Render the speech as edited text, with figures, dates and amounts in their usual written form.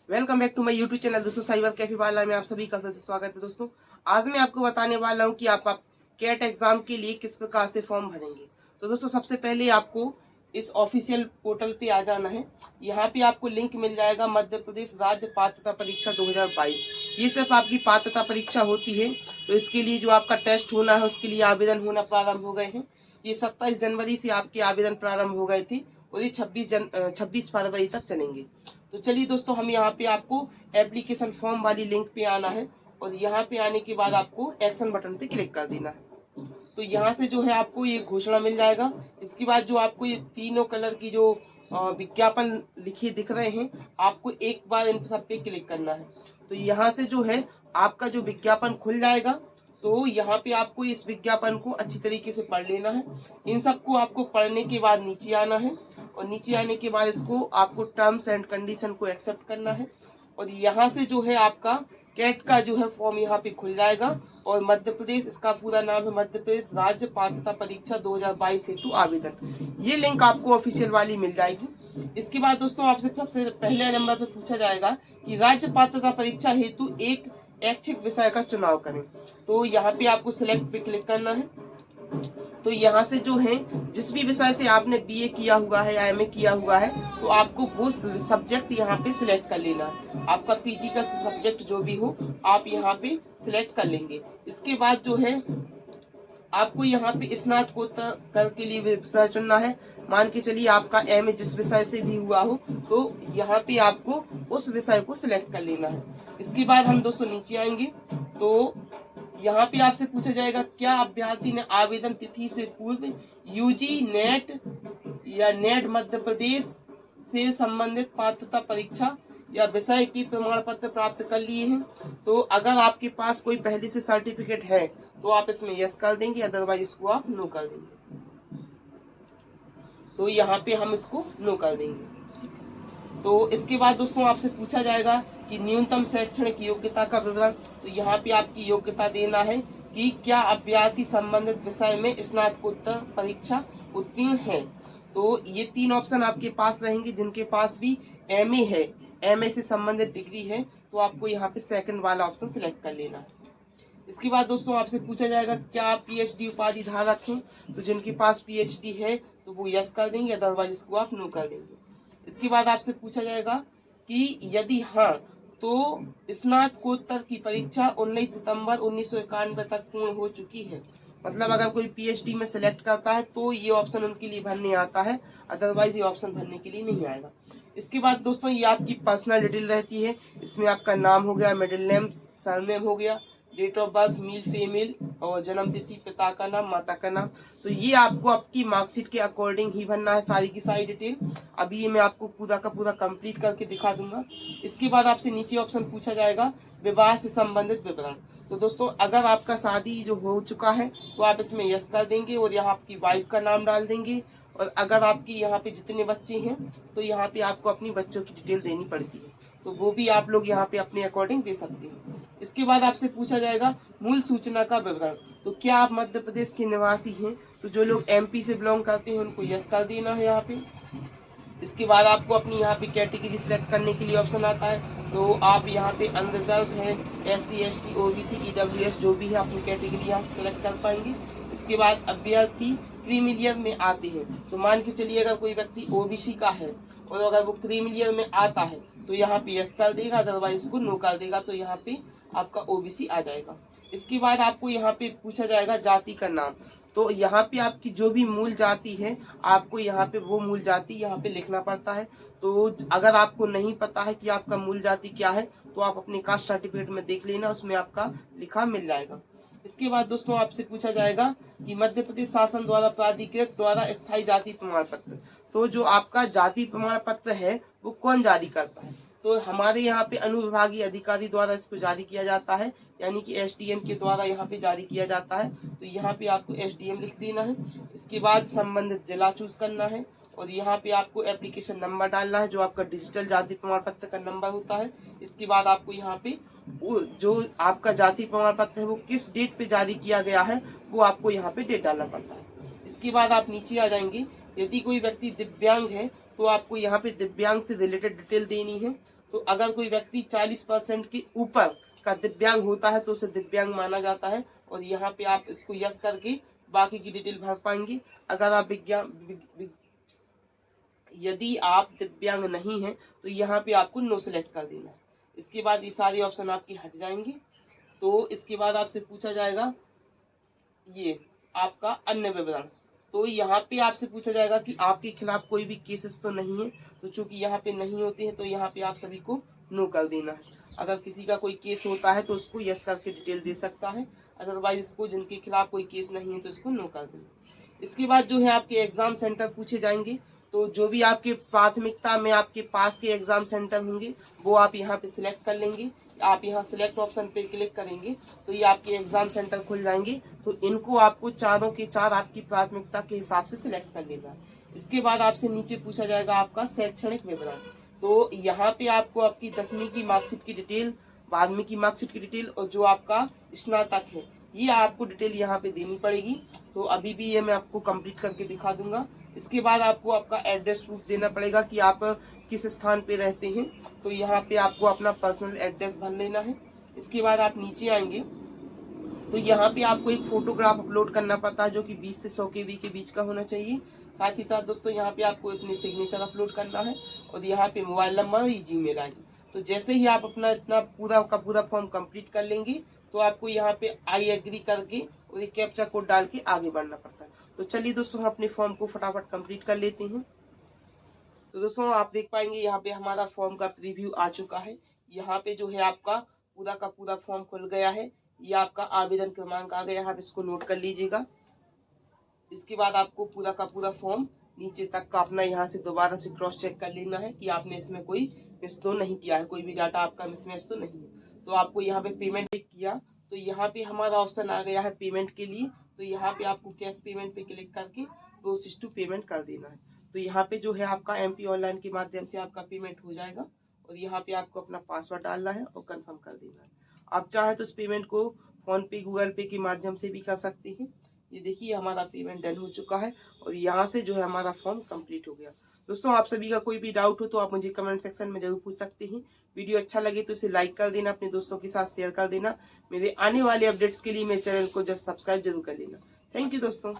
Welcome back to my YouTube channel दोस्तों cyber cafe वाला में आप सभी का फिर से स्वागत है। दोस्तों आज मैं आपको बताने वाला हूं कि आप कैट एग्जाम के लिए किस प्रकार से फॉर्म भरेंगे। तो दोस्तों सबसे पहले आपको इस ऑफिशियल पोर्टल पे आ जाना है। यहाँ पे आपको लिंक मिल जाएगा मध्य प्रदेश राज्य पात्रता परीक्षा 2022। ये सिर्फ आपकी पात्रता परीक्षा होती है। तो इसके लिए जो आपका टेस्ट होना है उसके लिए आवेदन होना प्रारंभ हो गए हैं। ये 27 जनवरी से आपके आवेदन प्रारंभ हो गए थे और ये 26 फरवरी तक चलेंगे। तो चलिए दोस्तों हम यहाँ पे आपको एप्लीकेशन फॉर्म वाली लिंक पे आना है और यहाँ पे आने के बाद आपको एक्शन बटन पे क्लिक कर देना है। तो यहाँ से जो है आपको ये घोषणा मिल जाएगा। इसके बाद जो आपको ये तीनों कलर की जो विज्ञापन लिखे दिख रहे हैं आपको एक बार इन सब पे क्लिक करना है। तो यहाँ से जो है आपका जो विज्ञापन खुल जाएगा। तो यहाँ पे आपको इस विज्ञापन को अच्छी तरीके से पढ़ लेना है। इन सबको आपको पढ़ने के बाद नीचे आना है और नीचे आने के बाद इसको आपको टर्म्स एंड कंडीशन को एक्सेप्ट करना है और यहाँ से जो है आपका कैट का जो है फॉर्म यहाँ पे खुल जाएगा। और मध्य प्रदेश, इसका पूरा नाम है मध्य प्रदेश राज्य पात्रता परीक्षा 2022 हेतु आवेदन। ये लिंक आपको ऑफिशियल वाली मिल जाएगी। इसके बाद दोस्तों आपसे सबसे पहले नंबर पे पूछा जाएगा कि राज्य पात्रता परीक्षा हेतु एक ऐच्छिक विषय का चुनाव करें। तो यहाँ पे आपको सिलेक्ट पे क्लिक करना है। तो यहाँ से जो है जिस भी विषय से आपने बीए किया हुआ है या एमए किया हुआ है तो आपको वो सब्जेक्ट यहाँ पे सिलेक्ट कर लेना है। आपका पीजी का सब्जेक्ट जो भी हो आप यहाँ पे सिलेक्ट कर लेंगे। इसके बाद जो है आपको यहाँ पे स्नातकोत्तर के लिए विषय चुनना है। मान के चलिए आपका एमए जिस विषय से भी हुआ हो तो यहाँ पे आपको उस विषय को सिलेक्ट कर लेना है। इसके बाद हम दोस्तों नीचे आएंगे तो यहाँ पे आपसे पूछा जाएगा क्या अभ्यर्थी ने आवेदन तिथि से पूर्व यूजी नेट या नेट मध्य प्रदेश से संबंधित पात्रता परीक्षा या विषय की प्रमाण पत्र प्राप्त कर लिए हैं। तो अगर आपके पास कोई पहले से सर्टिफिकेट है तो आप इसमें यस कर देंगे, अदरवाइज इसको आप नो कर देंगे। तो यहाँ पे हम इसको नो कर देंगे। तो इसके बाद दोस्तों आपसे पूछा जाएगा कि न्यूनतम शैक्षणिक योग्यता का विवरण। तो यहाँ पे आपकी योग्यता देना है कि क्या अभ्यर्थी संबंधित विषय में स्नातकोत्तर परीक्षा उत्तीर्ण है। तो ये तीन ऑप्शन आपके पास रहेंगे। जिनके पास भी एमए है, एमए से संबंधित डिग्री है, तो आपको यहाँ पे सेकंड वाला ऑप्शन सिलेक्ट कर लेना है। इसके बाद दोस्तों आपसे पूछा जाएगा क्या आप पीएचडी उपाधि धारक हैं। तो जिनके पास पीएचडी है तो वो यस कर देंगे, अदरवाइज इसको आप नो कर देंगे। इसके बाद आपसे पूछा जाएगा कि यदि हाँ तो स्नातकोत्तर की परीक्षा 19 सितंबर 1991 तक पूर्ण हो चुकी है। मतलब अगर कोई पीएचडी में सिलेक्ट करता है तो ये ऑप्शन उनके लिए भरने आता है, अदरवाइज ये ऑप्शन भरने के लिए नहीं आएगा। इसके बाद दोस्तों ये आपकी पर्सनल डिटेल रहती है। इसमें आपका नाम हो गया, मिडिल नेम, सरनेम हो गया, date of birth male female और जन्म तिथि, पिता का नाम, माता का नाम। तो ये आपको आपकी मार्कशीट के अकॉर्डिंग ही भरना है सारी की सारी डिटेल। अभी ये मैं आपको पूरा का पूरा कंप्लीट करके दिखा दूंगा। इसके बाद आपसे नीचे ऑप्शन पूछा जाएगा विवाह से संबंधित विवरण। तो दोस्तों अगर आपका शादी जो हो चुका है तो आप इसमें यस कर देंगे और यहाँ आपकी वाइफ का नाम डाल देंगे। और अगर आपकी यहाँ पे जितने बच्चे हैं तो यहाँ पे आपको अपनी बच्चों की डिटेल देनी पड़ती है, तो वो भी आप लोग यहाँ पे अपने अकॉर्डिंग दे सकते हैं। इसके बाद आपसे पूछा जाएगा मूल सूचना का विवरण। तो क्या आप मध्य प्रदेश के निवासी हैं। तो जो लोग एमपी से बिलोंग करते हैं उनको यस कर देना है यहाँ पे। इसके बाद आपको अपनी यहाँ पे कैटेगरी सिलेक्ट करने के लिए ऑप्शन आता है। तो आप यहाँ पे अनरिजर्व है, SC ST OBC EWS जो भी है अपनी कैटेगरी यहाँ सिलेक्ट कर पाएंगे। इसके बाद अभ्यर्थी क्रीमिलियर में आते हैं। तो मान के चलिए अगर कोई व्यक्ति ओबीसी का है और अगर वो क्रीमिलियर में आता है तो यहाँ पे यस कर देगा, अदरवाइज इसको नो कर देगा। तो यहाँ पे आपका ओबीसी आ जाएगा। इसके बाद आपको यहाँ पे पूछा जाएगा जाति का नाम। तो यहाँ पे आपकी जो भी मूल जाति है आपको यहाँ पे वो मूल जाति यहाँ पे लिखना पड़ता है। तो अगर आपको नहीं पता है कि आपका मूल जाति क्या है तो आप अपने कास्ट सर्टिफिकेट में देख लेना, उसमें आपका लिखा मिल जाएगा। इसके बाद दोस्तों आपसे पूछा जाएगा कि मध्य प्रदेश शासन द्वारा प्राधिकृत द्वारा स्थायी जाति प्रमाण पत्र। तो जो आपका जाति प्रमाण पत्र है वो कौन जारी करता है। तो हमारे यहाँ पे अनुविभागीय अधिकारी द्वारा इसको जारी किया जाता है, यानी कि एसडीएम के द्वारा यहाँ पे जारी किया जाता है। तो यहाँ पे आपको एसडीएम लिख देना है। इसके बाद संबंधित जिला चूज करना है और यहाँ पे आपको एप्लीकेशन नंबर डालना है जो आपका डिजिटल जाति प्रमाण पत्र का नंबर होता है। इसके बाद आपको यहाँ पे जो आपका जाति प्रमाण पत्र है वो किस डेट पे जारी किया गया है वो आपको यहाँ पे डेट डालना पड़ता है। इसके बाद आप नीचे आ जाएंगे। यदि कोई व्यक्ति दिव्यांग है तो आपको यहाँ पे दिव्यांग से रिलेटेड डिटेल देनी है। तो अगर कोई व्यक्ति 40% के ऊपर का दिव्यांग होता है तो उसे दिव्यांग माना जाता है। और यहाँ पे आप इसको यस करके बाकी की डिटेल भर पाएंगे। अगर आप यदि आप दिव्यांग नहीं हैं तो यहाँ पे आपको नो सिलेक्ट कर देना है। इसके बाद ये सारे ऑप्शन आपके हट जाएंगे। तो इसके बाद आपसे पूछा जाएगा ये आपका अन्य विवरण। तो यहाँ पे आपसे पूछा जाएगा कि आपके खिलाफ कोई भी केसेस तो नहीं है। तो चूंकि यहाँ पे नहीं होते हैं तो यहाँ पे आप सभी को नो कर देना है। अगर किसी का कोई केस होता है तो उसको यस करके डिटेल दे सकता है, अदरवाइज इसको जिनके खिलाफ कोई केस नहीं है तो इसको नो कर देना। इसके बाद जो है आपके एग्जाम सेंटर पूछे जाएंगे। तो जो भी आपके प्राथमिकता में आपके पास के एग्जाम सेंटर होंगे वो आप यहाँ पे सिलेक्ट कर लेंगे। आप यहाँ सिलेक्ट ऑप्शन पे क्लिक करेंगे तो ये आपके एग्जाम सेंटर खुल जाएंगे। तो इनको आपको चारों के चार आपकी प्राथमिकता के हिसाब से सिलेक्ट कर लेना है। इसके बाद आपसे नीचे पूछा जाएगा आपका शैक्षणिक विवरण। तो यहाँ पे आपको आपकी 10वीं की मार्कशीट की डिटेल, 12वीं की मार्कशीट की डिटेल और जो आपका स्नातक है ये आपको डिटेल यहाँ पे देनी पड़ेगी। तो अभी भी ये मैं आपको कंप्लीट करके दिखा दूंगा। इसके बाद आपको आपका एड्रेस प्रूफ देना पड़ेगा कि आप किस स्थान पे रहते हैं। तो यहाँ पे आपको अपना पर्सनल एड्रेस भर लेना है। इसके बाद आप नीचे आएंगे तो यहाँ पे आपको एक फोटोग्राफ अपलोड करना पड़ता है जो कि 20 से 100 KB के बीच का होना चाहिए। साथ ही साथ दोस्तों यहाँ पे आपको अपनी सिग्नेचर अपलोड करना है और यहाँ पे मोबाइल नंबर और जीमेल आईडी। तो जैसे ही आप अपना इतना पूरा का पूरा फॉर्म कंप्लीट कर लेंगे तो आपको यहाँ पे आई एग्री करके और ये कैप्चा कोड डाल के आगे बढ़ना पड़ता है। तो चलिए दोस्तों हम अपने फॉर्म को फटाफट कंप्लीट कर लेते हैं। तो दोस्तों आप देख पाएंगे यहाँ पे हमारा फॉर्म का प्रीव्यू आ चुका है। यहाँ पे जो है आपका पूरा का पूरा फॉर्म खुल गया है। ये आपका आवेदन क्रमांक आ गया है, आप इसको नोट कर लीजिएगा। इसके बाद आपको पूरा का पूरा फॉर्म नीचे तक का अपना यहाँ से दोबारा से क्रॉस चेक कर लेना है कि आपने इसमें कोई मिस तो नहीं किया है, कोई भी डाटा आपका मिसमैच तो नहीं है। तो आपको यहाँ पे पेमेंट किया तो यहाँ पे हमारा ऑप्शन आ गया है पेमेंट के लिए। तो यहाँ पे आपको कैश पेमेंट पे क्लिक करके प्रोसेस टू पेमेंट कर देना है। तो यहाँ पे जो है आपका MP ऑनलाइन के माध्यम से आपका पेमेंट हो जाएगा और यहाँ पे आपको अपना पासवर्ड डालना है और कंफर्म कर देना है। आप चाहे तो इस पेमेंट को फोन पे, गूगल पे के माध्यम से भी कर सकते हैं। ये देखिए हमारा पेमेंट डन हो चुका है और यहाँ से जो है हमारा फॉर्म कंप्लीट हो गया। दोस्तों आप सभी का कोई भी डाउट हो तो आप मुझे कमेंट सेक्शन में जरूर पूछ सकते हैं। वीडियो अच्छा लगे तो इसे लाइक कर देना, अपने दोस्तों के साथ शेयर कर देना। मेरे आने वाले अपडेट्स के लिए मेरे चैनल को जस्ट सब्सक्राइब जरूर कर लेना। थैंक यू दोस्तों।